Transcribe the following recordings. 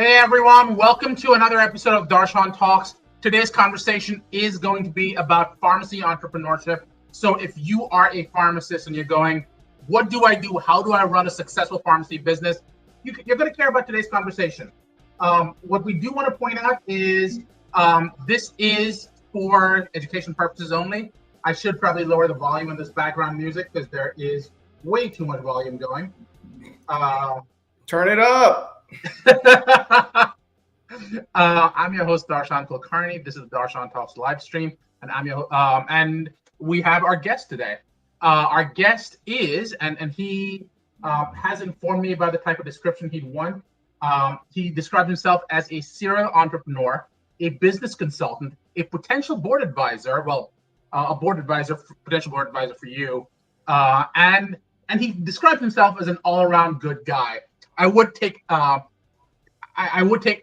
Hey everyone, welcome to another episode of Darshan Talks. Today's conversation is going to be about pharmacy entrepreneurship. So if you are a pharmacist and you're going, what do I do? How do I run a successful pharmacy business? You're going to care about today's conversation. What we do want to point out is this is for education purposes only. I should probably lower the volume of this background music because there is way too much volume going. Turn it up. I'm your host, Darshan Kulkarni. This is the Darshan Talks live stream, and and we have our guest today. Our guest is, and he has informed me about the type of description he'd want. He describes himself as a serial entrepreneur, a business consultant, a potential board advisor. Well, a potential board advisor for you, and he describes himself as an all-around good guy. I would take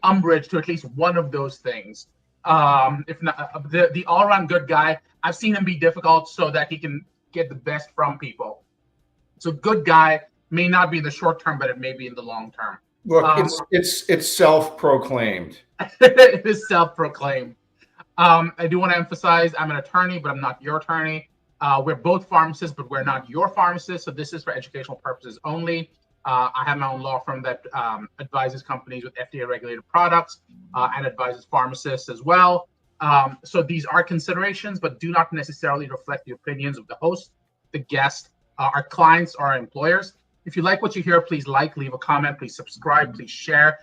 umbrage to at least one of those things. If not the all-around good guy, I've seen him be difficult so that he can get the best from people. So good guy may not be in the short term, but it may be in the long term. Look, it's self-proclaimed. It is self-proclaimed. I do want to emphasize I'm an attorney, but I'm not your attorney. We're both pharmacists, but we're not your pharmacist. So this is for educational purposes only. I have my own law firm that advises companies with FDA-regulated products and advises pharmacists as well. So these are considerations, but do not necessarily reflect the opinions of the host, the guest, our clients, or our employers. If you like what you hear, please leave a comment, please subscribe, please share,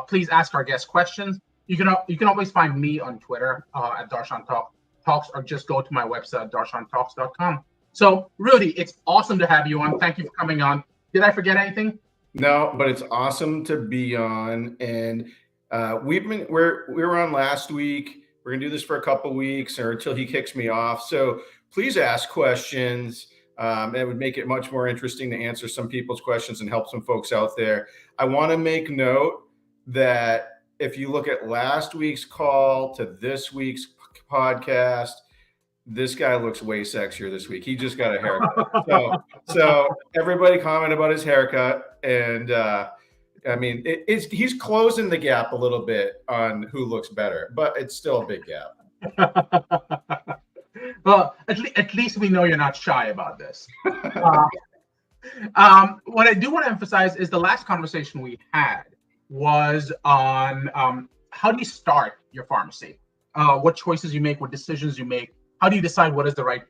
please ask our guests questions. You can always find me on Twitter at Darshan Talks, or just go to my website, DarshanTalks.com. So Rudy, it's awesome to have you on. Thank you for coming on. Did I forget anything? No, but it's awesome to be on. And we were on last week. We're gonna do this for a couple of weeks or until he kicks me off. So please ask questions. It would make it much more interesting to answer some people's questions and help some folks out there. I want to make note that if you look at last week's call to this week's podcast, this guy looks way sexier this week. He just got a haircut. So everybody comment about his haircut. And I mean, he's closing the gap a little bit on who looks better, but it's still a big gap. Well, at least we know you're not shy about this. What I do want to emphasize is the last conversation we had was on how do you start your pharmacy? What choices you make, what decisions you make. How do you decide what is the right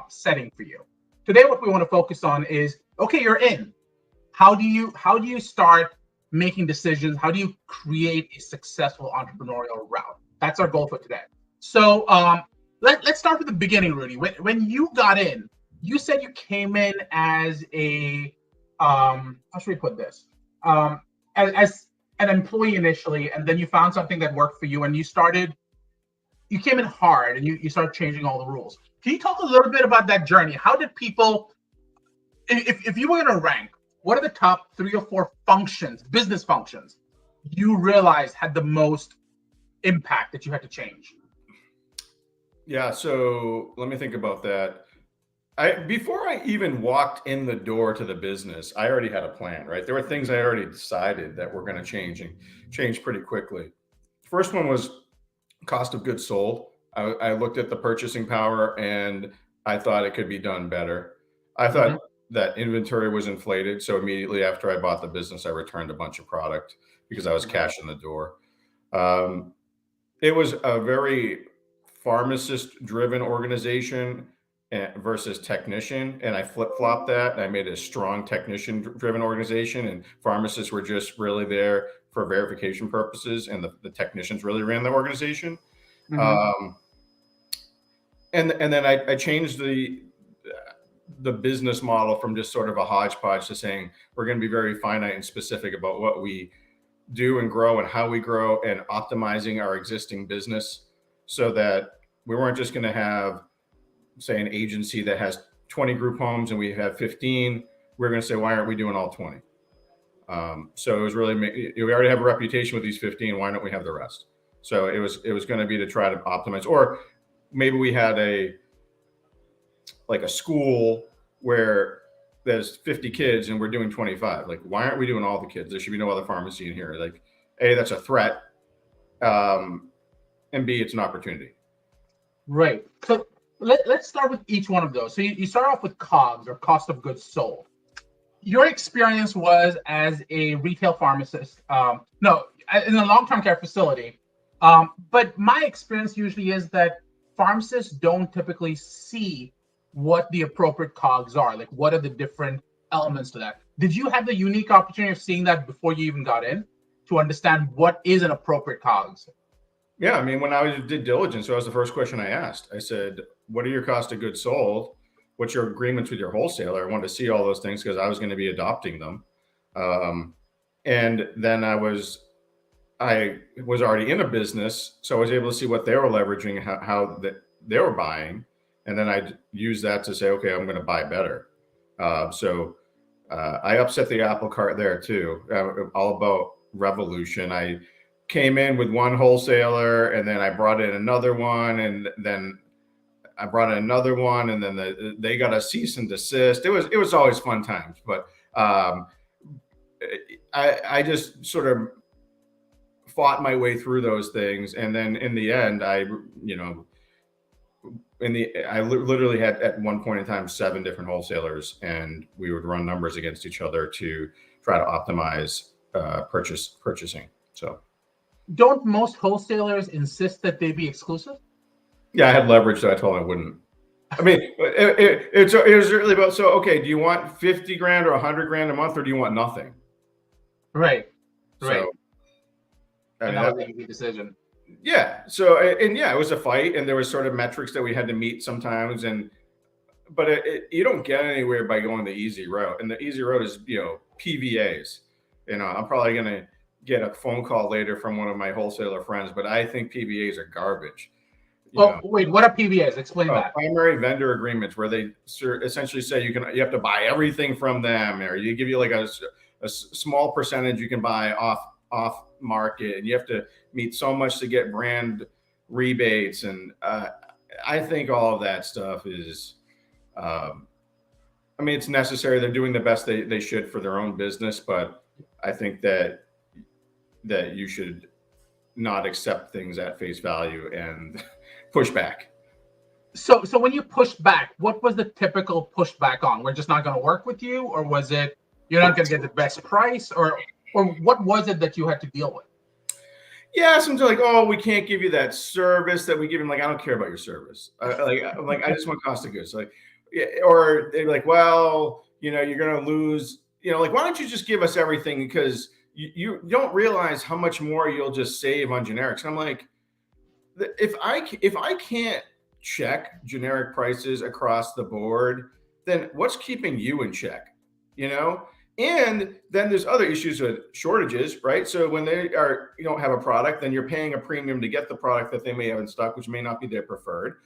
setting for you? Today, what we want to focus on is, okay, you're in. How do you start making decisions? How do you create a successful entrepreneurial route? That's our goal for today. So let's start with the beginning, Rudy. When you got in, you said you came in as a how should we put this? As an employee initially, and then you found something that worked for you, and you came in hard and you started changing all the rules. Can you talk a little bit about that journey? How did people, if you were going to rank, what are the top 3 or 4 functions, business functions, you realized had the most impact that you had to change? Yeah, so let me think about that. Before I even walked in the door to the business, I already had a plan, right? There were things I already decided that were going to change pretty quickly. First one was cost of goods sold. I looked at the purchasing power and I thought it could be done better. I thought that inventory was inflated. So immediately after I bought the business, I returned a bunch of product because I was cash in the door. It was a very pharmacist driven organization versus technician. And I flip-flopped that and I made a strong technician driven organization, and pharmacists were just really there for verification purposes, and the technicians really ran the organization. And then I changed the business model from just sort of a hodgepodge to saying we're going to be very finite and specific about what we do and grow and how we grow, and optimizing our existing business so that we weren't just going to have, say, an agency that has 20 group homes and we have 15. We're going to say, why aren't we doing all 20? So it was really, we already have a reputation with these 15. Why don't we have the rest? So it was going to be to try to optimize. Or maybe we had a school where there's 50 kids and we're doing 25. Like, why aren't we doing all the kids? There should be no other pharmacy in here. Like, A, that's a threat, and B, it's an opportunity. Right. So let's start with each one of those. So you start off with COGS, or cost of goods sold. Your experience was as a retail pharmacist, no, in a long-term care facility. But my experience usually is that pharmacists don't typically see what the appropriate COGS are. Like, what are the different elements to that? Did you have the unique opportunity of seeing that before you even got in, to understand what is an appropriate COGS? Yeah, I mean, when I did diligence, that was the first question I asked. I said, what are your cost of goods sold? What's your agreements with your wholesaler? I wanted to see all those things because I was going to be adopting them. And then I was already in a business, so I was able to see what they were leveraging, how they were buying. And then I used that to say, okay, I'm going to buy better. So I upset the apple cart there too, all about revolution. I came in with one wholesaler, and then I brought in another one, and then I brought in another one, and then they got a cease and desist. It was always fun times, but I just sort of fought my way through those things, and then in the end, I literally had at one point in time 7 different wholesalers, and we would run numbers against each other to try to optimize purchasing. So, don't most wholesalers insist that they be exclusive? Yeah, I had leverage, so I told them I wouldn't. I mean, it was really about, so, okay, do you want 50 grand or 100 grand a month, or do you want nothing? Right. So, and that was an easy decision. Yeah. So, and yeah, it was a fight, and there was sort of metrics that we had to meet sometimes, but you don't get anywhere by going the easy route. And the easy route is, PVAs. I'm probably going to get a phone call later from one of my wholesaler friends, but I think PVAs are garbage. Wait, what are PVAs? Explain that. Primary vendor agreements, where they essentially say you have to buy everything from them, or you give you like a small percentage you can buy off market, and you have to meet so much to get brand rebates. And I think all of that stuff is, it's necessary. They're doing the best they should for their own business, but I think that you should not accept things at face value and push back. So when you pushed back, what was the typical pushback on? We're just not going to work with you, or was it you're not going to get the best price, or what was it that you had to deal with? Yeah, sometimes like, oh, we can't give you that service that we give them. Like, I don't care about your service. I just want cost of goods. Like, or they're like, well, you're going to lose. Why don't you just give us everything, because you don't realize how much more you'll just save on generics. And I'm like, if I can't check generic prices across the board, then what's keeping you in check? And then there's other issues with shortages, right? So when you don't have a product, then you're paying a premium to get the product that they may have in stock, which may not be their preferred,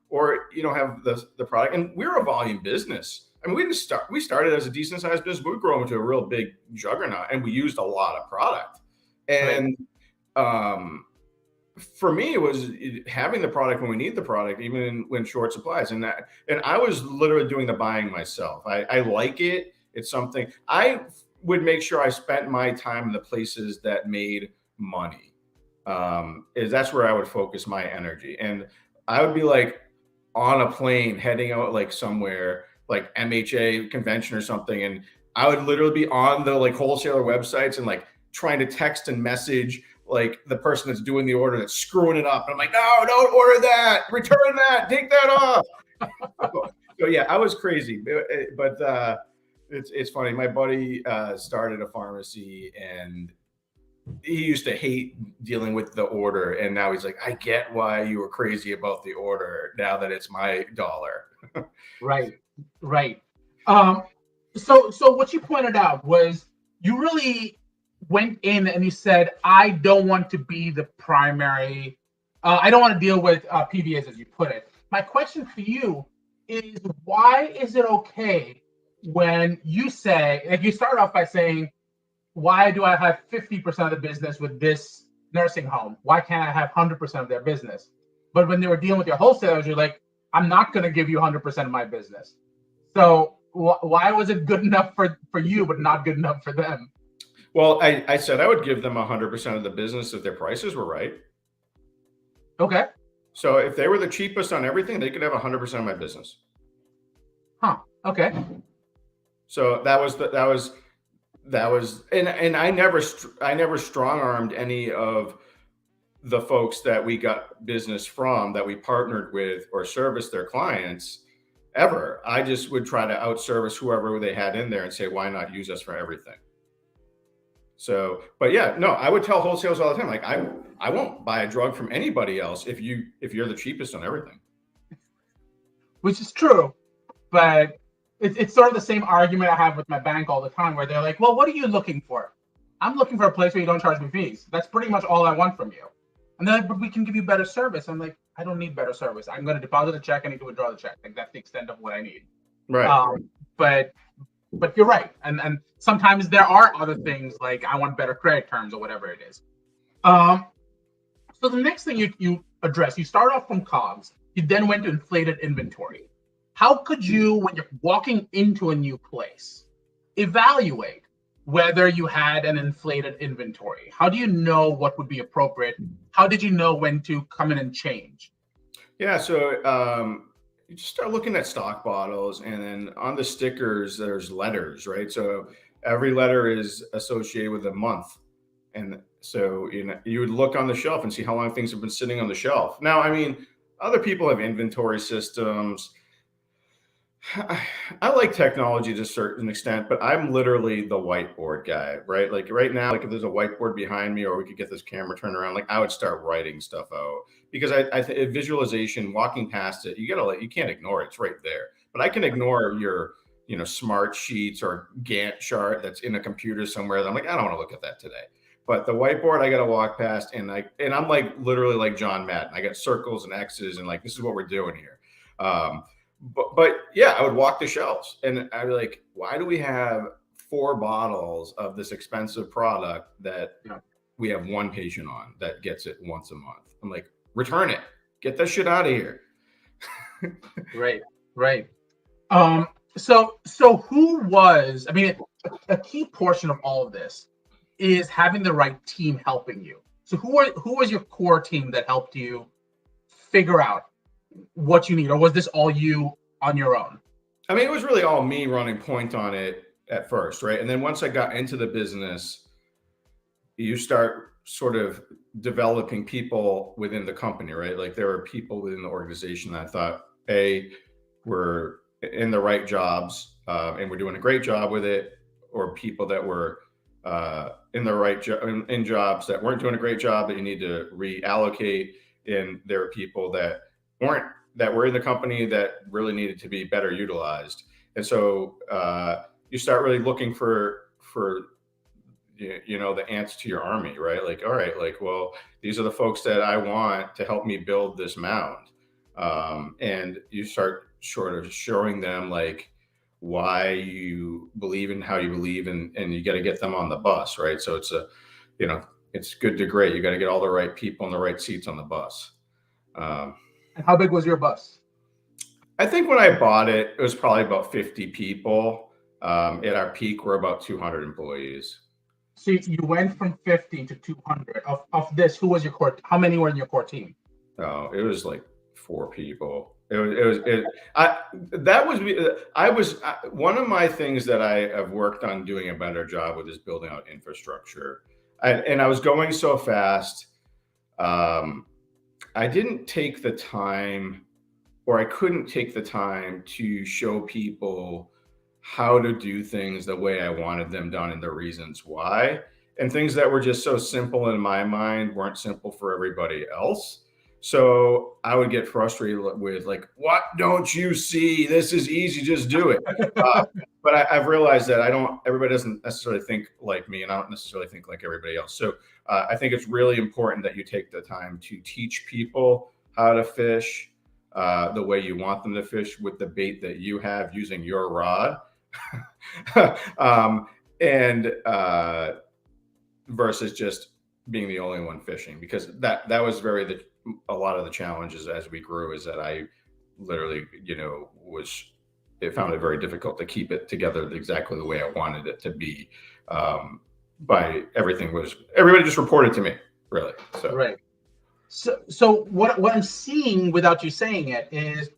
or you don't have the product. And we're a volume business. I mean, we started as a decent sized business, but we grew into a real big juggernaut, and we used a lot of product. And for me, it was having the product when we need the product, even when short supplies. And I was literally doing the buying myself. I like it. It's something I would make sure I spent my time in the places that made money. That's where I would focus my energy. And I would be like on a plane heading out like somewhere like MHA convention or something. And I would literally be on the like wholesaler websites and like trying to text and message like the person that's doing the order that's screwing it up. And I'm like, no, don't order that, return that, take that off. So yeah, I was crazy, but it's funny. My buddy started a pharmacy, and he used to hate dealing with the order, and now he's like, I get why you were crazy about the order now that it's my dollar. Right. So what you pointed out was you really went in and you said, I don't want to be the primary. I don't want to deal with PVAs, as you put it. My question for you is, why is it okay when you say, like, you start off by saying, why do I have 50% of the business with this nursing home? Why can't I have 100% of their business? But when they were dealing with your wholesalers, you're like, I'm not going to give you 100% of my business. So why was it good enough for you, but not good enough for them? Well, I said I would give them 100% of the business if their prices were right. Okay. So if they were the cheapest on everything, they could have 100% of my business. Huh. Okay. So that was, and I never strong armed any of the folks that we got business from, that we partnered with or serviced their clients ever. I just would try to outservice whoever they had in there and say, why not use us for everything? So, but yeah, no, I would tell wholesalers all the time, like, I won't buy a drug from anybody else if you're the cheapest on everything. Which is true, but it's sort of the same argument I have with my bank all the time, where they're like, well, what are you looking for? I'm looking for a place where you don't charge me fees. That's pretty much all I want from you. And they're like, but we can give you better service. I'm like, I don't need better service. I'm going to deposit a check. I need to withdraw the check. Like, that's the extent of what I need. Right. But you're right. And sometimes there are other things, like I want better credit terms or whatever it is. So the next thing you address, you start off from COGS. You then went to inflated inventory. How could you, when you're walking into a new place, evaluate whether you had an inflated inventory? How do you know what would be appropriate? How did you know when to come in and change? Yeah, so you just start looking at stock bottles, and then on the stickers, there's letters, right? So every letter is associated with a month. And so, you would look on the shelf and see how long things have been sitting on the shelf. Now, I mean, other people have inventory systems. I like technology to a certain extent, but I'm literally the whiteboard guy, right? Like right now, like if there's a whiteboard behind me, or we could get this camera turned around, like I would start writing stuff out, because I think visualization, walking past it, you can't ignore it. It's right there. But I can ignore your, smart sheets or Gantt chart that's in a computer somewhere that I'm like, I don't want to look at that today. But the whiteboard, I got to walk past, and I'm like literally like John Madden. I got circles and X's, and like, this is what we're doing here. But yeah, I would walk the shelves, and I'd be like, why do we have 4 bottles of this expensive product that we have one patient on that gets it once a month? I'm like, return it, get that shit out of here. Right. So who was, I mean, a key portion of all of this is having the right team helping you. So who was your core team that helped you figure out what you need, or was this all you on your own? I mean, it was really all me running point on it at first, right? And then once I got into the business, you start sort of developing people within the company, right? Like there were people within the organization that I thought, were in the right jobs, and we're doing a great job with it, or people that were in the right in jobs that weren't doing a great job that you need to reallocate. And there were people that were in the company that really needed to be better utilized. And so you start really looking for the ants to your army, right? Like, all right, like, well, these are the folks that I want to help me build this mound. And you start sort of showing them like why you believe in how you believe, and you got to get them on the bus, right? So it's it's good to great. You got to get all the right people in the right seats on the bus. And how big was your bus? I think when I bought it, it was probably about 50 people. At our peak, we're about 200 employees. So you went from 50 to 200. Of this, who was your core? How many were in your core team? Oh, it was like 4 people. One of my things that I have worked on doing a better job with is building out infrastructure. And I was going so fast. I didn't take the time, or I couldn't take the time to show people how to do things the way I wanted them done and the reasons why. And things that were just so simple in my mind weren't simple for everybody else. So I would get frustrated with like, what don't you see? This is easy, just do it. But I've realized that everybody doesn't necessarily think like me, and I don't necessarily think like everybody else. So I think it's really important that you take the time to teach people how to fish the way you want them to fish, with the bait that you have, using your rod. And versus just being the only one fishing, because that was a lot of the challenges as we grew, is that I literally, found it very difficult to keep it together exactly the way I wanted it to be. everybody just reported to me, really. So Right. So what I'm seeing without you saying it is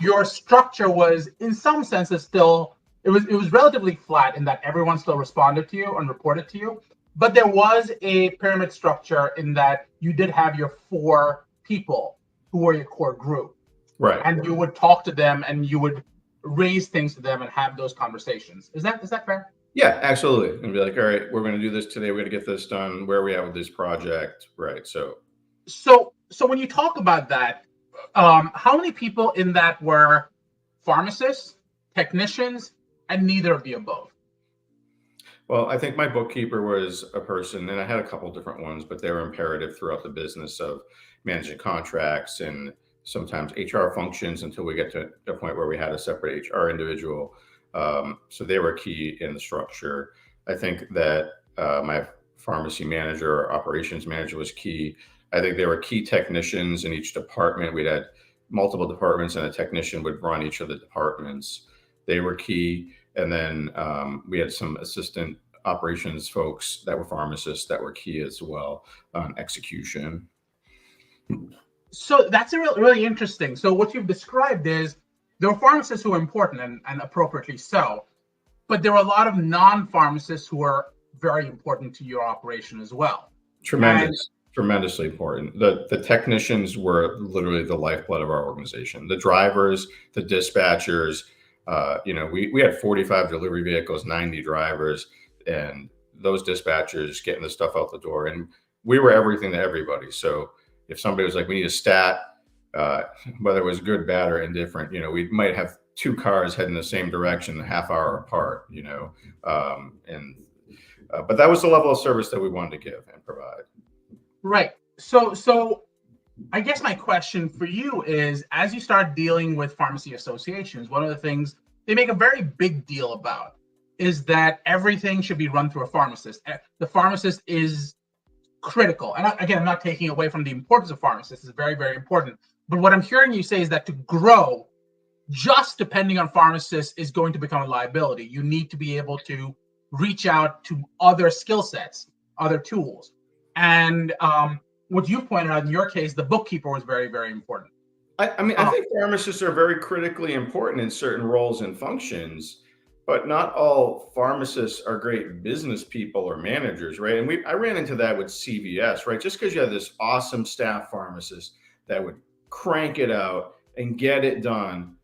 your structure was in some senses still it was relatively flat in that everyone still responded to you and reported to you, but there was a pyramid structure in that you did have your 4 people who were your core group. right. And you would talk to them and you would raise things to them and have those conversations. Is that fair? Yeah, absolutely. And be like, all right, we're going to do this today. We're going to get this done. Where are we at with this project? Right. So when you talk about that, how many people in that were pharmacists, technicians, and neither of the above? Well, I think my bookkeeper was a person, and I had a couple different ones, but they were imperative throughout the business of managing contracts and sometimes HR functions until we get to the point where we had a separate HR individual. So they were key in the structure. I think that my pharmacy manager or operations manager was key. I think there were key technicians in each department. We'd had multiple departments and a technician would run each of the departments. They were key. And then we had some assistant operations folks that were pharmacists that were key as well on execution. So that's really interesting. So what you've described is there were pharmacists who were important and appropriately so, but there were a lot of non-pharmacists who were very important to your operation as well. Tremendously important. The technicians were literally the lifeblood of our organization. The drivers, the dispatchers, we had 45 delivery vehicles, 90 drivers, and those dispatchers getting the stuff out the door. And we were everything to everybody. So if somebody was like, we need a stat, whether it was good, bad, or indifferent, we might have 2 cars heading the same direction, a half hour apart, but that was the level of service that we wanted to give and provide. Right. So I guess my question for you is, as you start dealing with pharmacy associations, one of the things they make a very big deal about is that everything should be run through a pharmacist. The pharmacist is critical. And again, I'm not taking away from the importance of pharmacists. It's very, very important. But what I'm hearing you say is that to grow, just depending on pharmacists is going to become a liability. You need to be able to reach out to other skill sets, other tools. And what you pointed out in your case, the bookkeeper was very, very important. I think pharmacists are very critically important in certain roles and functions, but not all pharmacists are great business people or managers, right? And I ran into that with CVS, right? Just because you have this awesome staff pharmacist that would crank it out and get it done,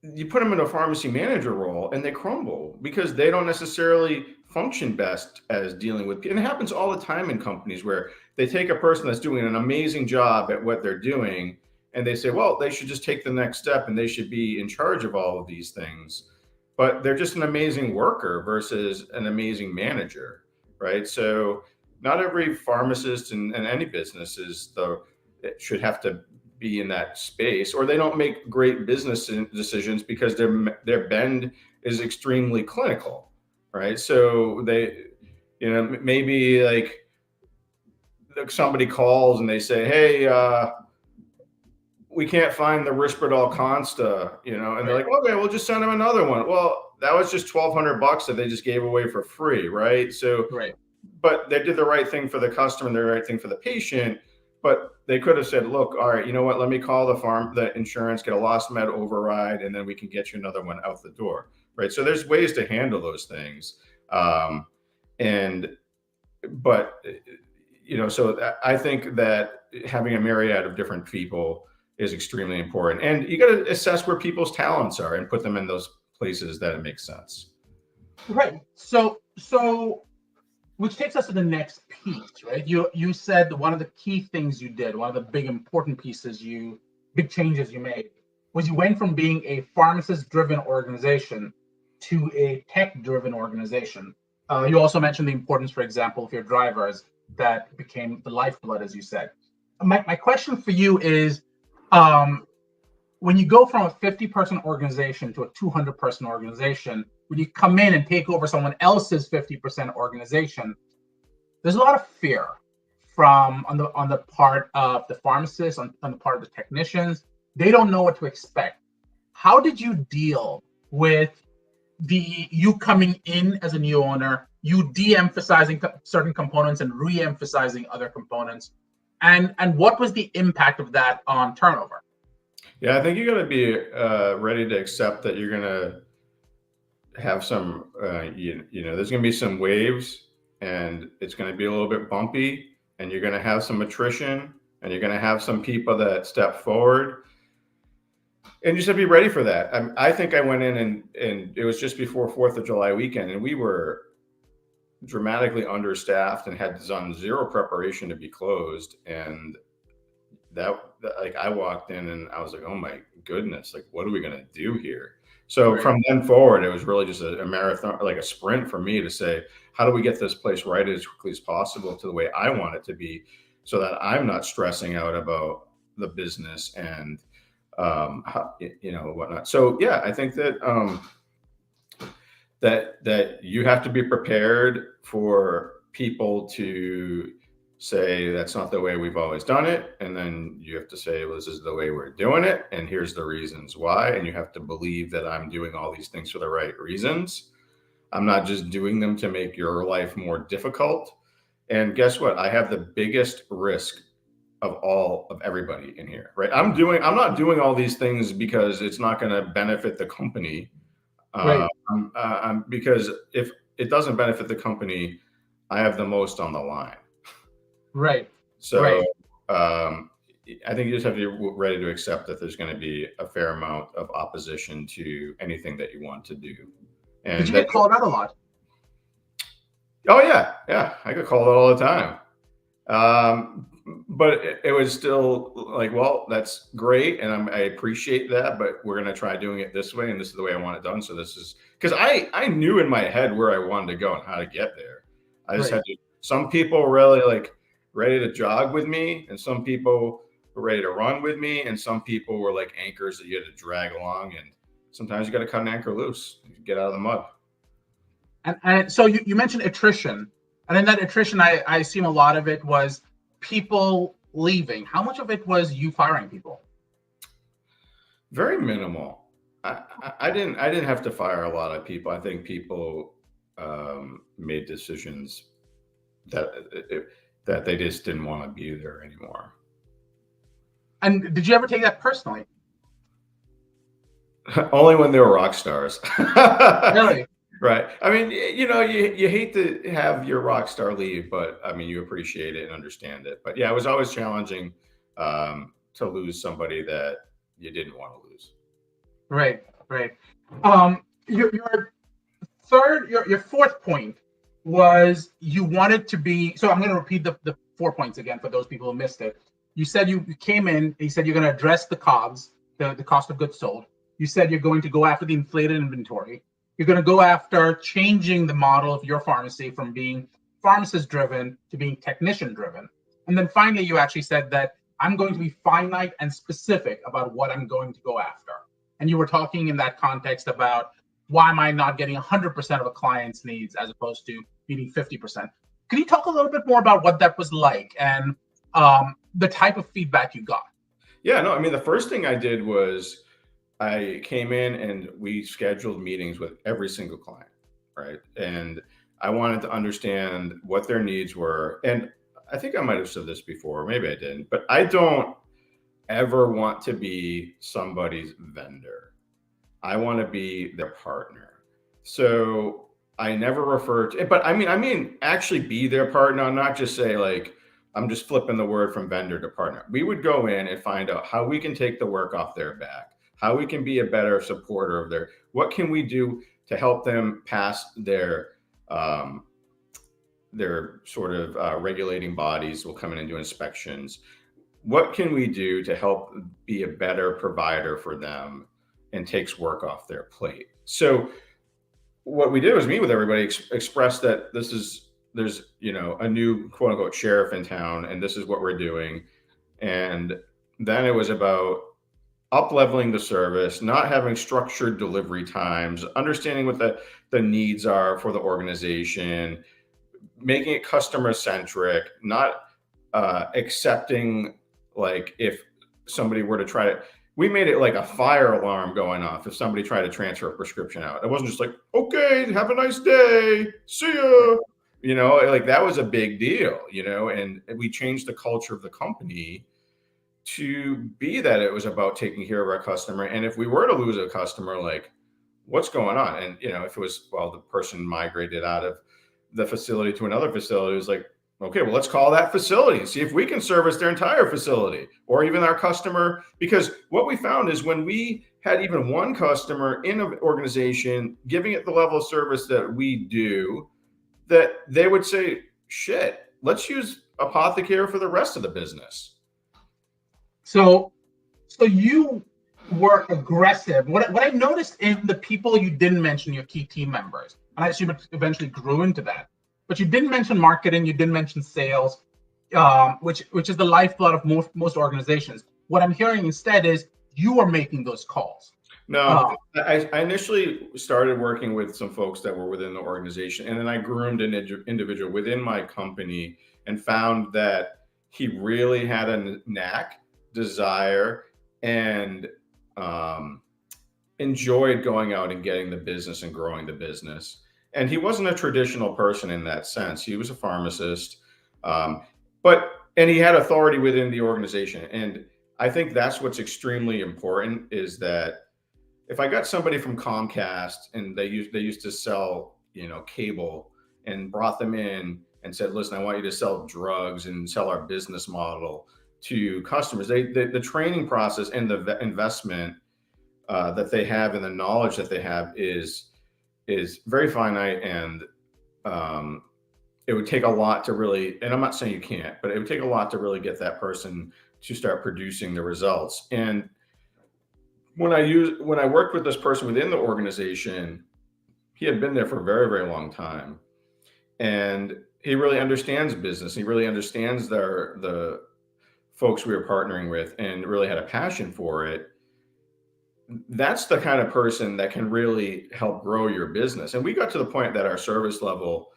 you put them in a pharmacy manager role and they crumble because they don't necessarily function best as dealing with people. And it happens all the time in companies where they take a person that's doing an amazing job at what they're doing and they say, well, they should just take the next step and they should be in charge of all of these things. But they're just an amazing worker versus an amazing manager, right? So not every pharmacist in any business should have to be in that space, or they don't make great business decisions because their bend is extremely clinical, right? So they, maybe like somebody calls and they say, hey, we can't find the Risperdal Consta, and they're like, okay, we'll just send them another one. Well, that was just $1,200 that they just gave away for free, right? So, right. But they did the right thing for the customer and the right thing for the patient. But they could have said, look, all right, you know what? Let me call the insurance, get a lost med override, and then we can get you another one out the door, right? So there's ways to handle those things. So I think that having a myriad of different people is extremely important. And you got to assess where people's talents are and put them in those places that it makes sense. Right. So which takes us to the next piece, right? You said one of the key things you did, one of the big important big changes you made, was you went from being a pharmacist-driven organization to a tech-driven organization. You also mentioned the importance, for example, of your drivers that became the lifeblood, as you said. My question for you is, when you go from a 50-person organization to a 200-person organization, when you come in and take over someone else's 50% organization, there's a lot of fear on the part of the pharmacists, on the part of the technicians. They don't know what to expect. How did you deal with you coming in as a new owner, you de-emphasizing certain components and re-emphasizing other components. And what was the impact of that on turnover? Yeah, I think you got to be ready to accept that you're going to have some, there's going to be some waves, and it's going to be a little bit bumpy, and you're going to have some attrition, and you're going to have some people that step forward, and you just have to be ready for that. I think I went in and it was just before 4th of July weekend, and we were dramatically understaffed and had done zero preparation to be closed. And that like, I walked in and I was like, oh my goodness, like, what are we going to do here? So right. From then forward, it was really just a marathon, like a sprint for me to say, how do we get this place right as quickly as possible to the way I want it to be, so that I'm not stressing out about the business and, whatnot. So yeah, I think that, that you have to be prepared for people to say that's not the way we've always done it, and then you have to say, well, this is the way we're doing it, and here's the reasons why, and you have to believe that I'm doing all these things for the right reasons. I'm not just doing them to make your life more difficult. And guess what? I have the biggest risk of everybody in here, right? I'm not doing all these things because it's not going to benefit the company. Right. Because if it doesn't benefit the company, I have the most on the line. Right. So right. I think you just have to be ready to accept that there's going to be a fair amount of opposition to anything that you want to do. And did you get called out a lot? Oh yeah. I get called out all the time. But it was still like, well, that's great, and I appreciate that, but we're going to try doing it this way, and this is the way I want it done. So this is because I knew in my head where I wanted to go and how to get there. I just had to. Some people were really like ready to jog with me, and some people were ready to run with me, and some people were like anchors that you had to drag along. And sometimes you got to cut an anchor loose, get out of the mud. And so you mentioned attrition, and in that attrition, I assume a lot of it was people leaving. How much of it was you firing people? Very minimal. I didn't have to fire a lot of people. I think people made decisions that they just didn't want to be there anymore. And did you ever take that personally? Only when they were rock stars. Really? Right. I mean, you hate to have your rock star leave, but I mean, you appreciate it and understand it. But yeah, it was always challenging to lose somebody that you didn't want to lose. Right. Your fourth point was you wanted to be. So I'm going to repeat the 4 points again for those people who missed it. You said you came in. You said you're going to address the COGS, the cost of goods sold. You said you're going to go after the inflated inventory. You're going to go after changing the model of your pharmacy from being pharmacist-driven to being technician-driven. And then finally, you actually said that I'm going to be finite and specific about what I'm going to go after. And you were talking in that context about why am I not getting 100% of a client's needs as opposed to meeting 50%. Can you talk a little bit more about what that was like and the type of feedback you got? Yeah, no, I mean, the first thing I did was I came in and we scheduled meetings with every single client, right? And I wanted to understand what their needs were. And I think I might have said this before, maybe I didn't, but I don't ever want to be somebody's vendor. I want to be their partner. So I never refer to it, but I mean, actually be their partner, not just say like, I'm just flipping the word from vendor to partner. We would go in and find out how we can take the work off their back, how we can be a better supporter of what can we do to help them pass their sort of regulating bodies will come in and do inspections. What can we do to help be a better provider for them and takes work off their plate? So what we did was meet with everybody, express that there's a new quote unquote sheriff in town, and this is what we're doing. And then it was about up-leveling the service, not having structured delivery times, understanding what the needs are for the organization, making it customer-centric, not accepting, like, if somebody were to try to, we made it like a fire alarm going off if somebody tried to transfer a prescription out. It wasn't just like, okay, have a nice day, see ya. Like that was a big deal, and we changed the culture of the company to be that it was about taking care of our customer. And if we were to lose a customer, like what's going on? And, if it was, well, the person migrated out of the facility to another facility, it was like, okay, well, let's call that facility and see if we can service their entire facility or even our customer. Because what we found is when we had even one customer in an organization giving it the level of service that we do, that they would say, shit, let's use Apothecare for the rest of the business. So you were aggressive. What I noticed in the people you didn't mention, your key team members, and I assume it eventually grew into that, but you didn't mention marketing, you didn't mention sales, which is the lifeblood of most organizations. What I'm hearing instead is you are making those calls. No, I initially started working with some folks that were within the organization, and then I groomed an individual within my company and found that he really had a knack, desire, and enjoyed going out and getting the business and growing the business. And he wasn't a traditional person in that sense. He was a pharmacist, and he had authority within the organization. And I think that's what's extremely important is that if I got somebody from Comcast and they used to sell, cable, and brought them in and said, listen, I want you to sell drugs and sell our business model to customers. The training process and the investment that they have and the knowledge that they have is very finite, and it would take a lot to really, and I'm not saying you can't, but it would take a lot to really get that person to start producing the results. And when I worked with this person within the organization, he had been there for a very, very long time, and he really understands business. He really understands the folks we were partnering with, and really had a passion for it. That's the kind of person that can really help grow your business. And we got to the point that our service level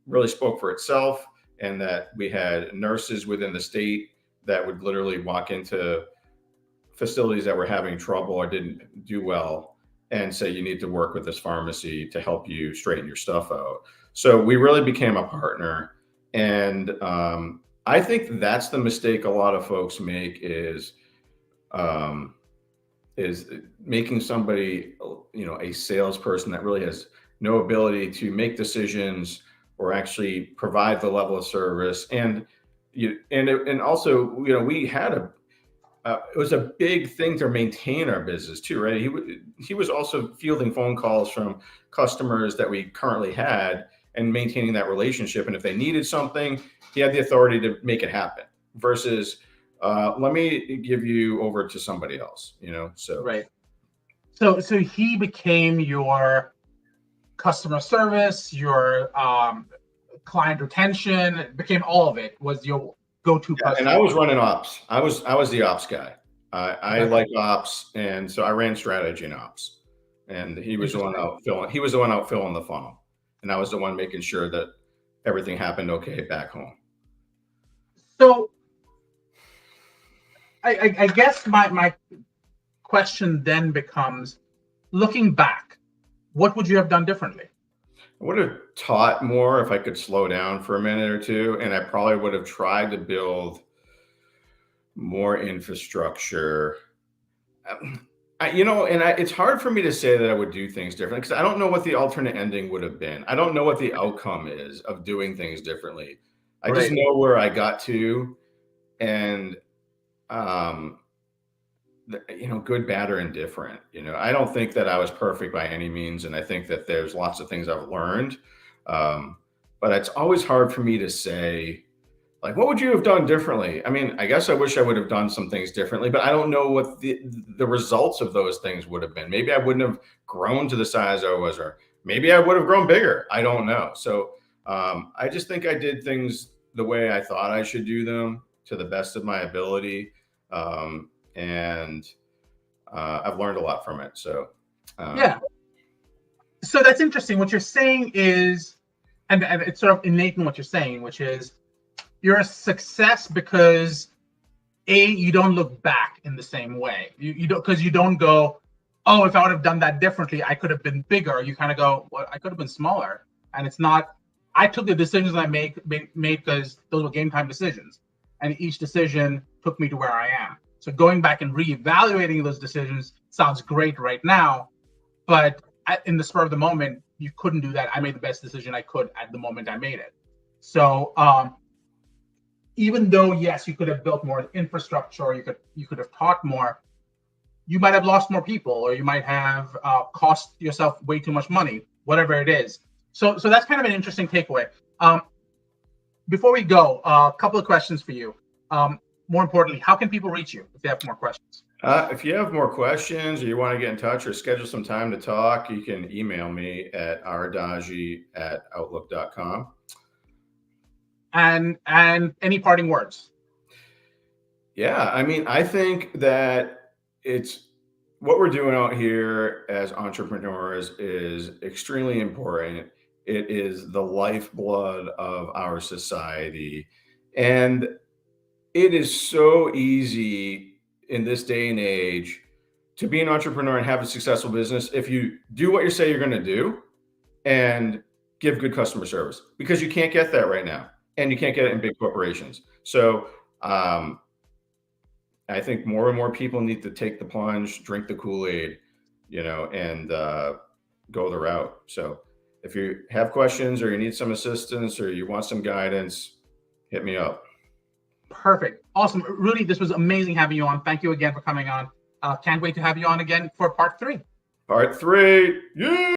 really spoke for itself, and that we had nurses within the state that would literally walk into facilities that were having trouble or didn't do well and say, you need to work with this pharmacy to help you straighten your stuff out. So we really became a partner. And I think that's the mistake a lot of folks make is making somebody, a salesperson that really has no ability to make decisions or actually provide the level of service. And also, we had it was a big thing to maintain our business too, right? He was also fielding phone calls from customers that we currently had and maintaining that relationship. And if they needed something, he had the authority to make it happen versus let me give you over to somebody else, so. Right. So he became your customer service, your client retention, became all of it, was your go-to person. And I was running ops. I was the ops guy. I like ops, and so I ran strategy and ops. And he was the one out filling the funnel, and I was the one making sure that everything happened okay back home. So I guess my question then becomes, looking back, what would you have done differently? I would have taught more if I could slow down for a minute or two, and I probably would have tried to build more infrastructure. It's hard for me to say that I would do things differently because I don't know what the alternate ending would have been. I don't know what the outcome is of doing things differently. I just know where I got to, and good, bad, or indifferent. I don't think that I was perfect by any means, and I think that there's lots of things I've learned. But it's always hard for me to say, like, what would you have done differently? I mean, I guess I wish I would have done some things differently, but I don't know what the results of those things would have been. Maybe I wouldn't have grown to the size I was, or maybe I would have grown bigger. I don't know. So I just think I did things the way I thought I should do them to the best of my ability. And I've learned a lot from it. So, yeah. So that's interesting. What you're saying is, and it's sort of innate in what you're saying, which is you're a success because you don't look back in the same way. You don't, because you don't go, oh, if I would have done that differently, I could have been bigger. You kind of go, well, I could have been smaller. And it's not, I took the decisions I made because those were game time decisions. And each decision took me to where I am. So going back and reevaluating those decisions sounds great right now, but in the spur of the moment, you couldn't do that. I made the best decision I could at the moment I made it. So even though, yes, you could have built more infrastructure, or you could have taught more, you might have lost more people, or you might have cost yourself way too much money, whatever it is. So that's kind of an interesting takeaway. Before we go, a couple of questions for you. More importantly, how can people reach you if they have more questions? If you have more questions, or you want to get in touch or schedule some time to talk, you can email me at rdajie@outlook.com. And any parting words? Yeah, I mean, I think that it's what we're doing out here as entrepreneurs is extremely important. It is the lifeblood of our society. And it is so easy in this day and age to be an entrepreneur and have a successful business if you do what you say you're going to do and give good customer service, because you can't get that right now, and you can't get it in big corporations. So I think more and more people need to take the plunge, drink the Kool-Aid, and go the route. So if you have questions, or you need some assistance, or you want some guidance, hit me up. Perfect. Awesome. Rudy, this was amazing having you on. Thank you again for coming on. Can't wait to have you on again for part 3. Part 3. Yeah.